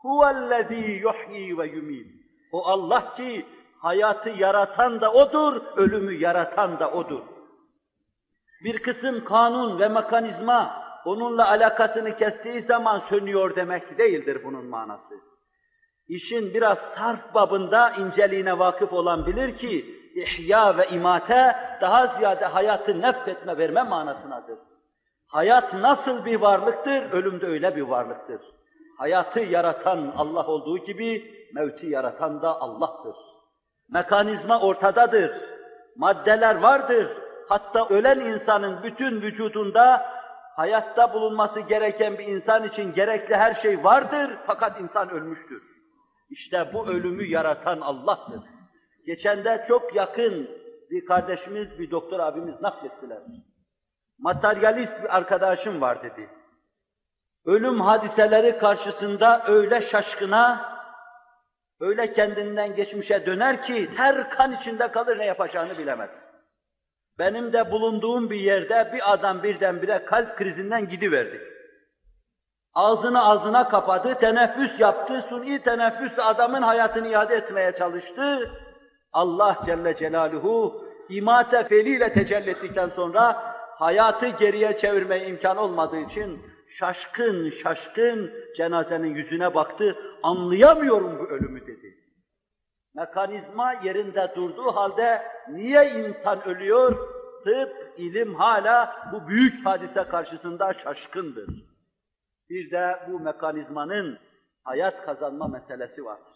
Huvellezî yuhyi ve yumît. O Allah ki hayatı yaratan da O'dur, ölümü yaratan da O'dur. Bir kısım kanun ve mekanizma onunla alakasını kestiği zaman sönüyor demek değildir bunun manası. İşin biraz sarf babında inceliğine vakıf olan bilir ki ihya ve imate daha ziyade hayatı nefretme verme manasınadır. Hayat nasıl bir varlıktır? Ölüm de öyle bir varlıktır. Hayatı yaratan Allah olduğu gibi mevti yaratan da Allah'tır. Mekanizma ortadadır. Maddeler vardır. Hatta ölen insanın bütün vücudunda hayatta bulunması gereken bir insan için gerekli her şey vardır fakat insan ölmüştür. İşte bu ölümü yaratan Allah'tır. Geçen de çok yakın bir kardeşimiz, bir doktor abimiz naklettiler. Materyalist bir arkadaşım var dedi. Ölüm hadiseleri karşısında öyle şaşkına, öyle kendinden geçmişe döner ki ter kan içinde kalır, ne yapacağını bilemez. Benim de bulunduğum bir yerde bir adam birdenbire kalp krizinden gidiverdi. Ağzına kapadı, teneffüs yaptı, suni teneffüsle adamın hayatını iade etmeye çalıştı. Allah Celle Celaluhu imate feliyle tecelli ettikten sonra hayatı geriye çevirmeye imkan olmadığı için şaşkın cenazenin yüzüne baktı, anlayamıyorum bu ölümü dedi. Mekanizma yerinde durduğu halde niye insan ölüyor? Tıp, ilim hala bu büyük hadise karşısında şaşkındır. Bir de bu mekanizmanın hayat kazanma meselesi vardır.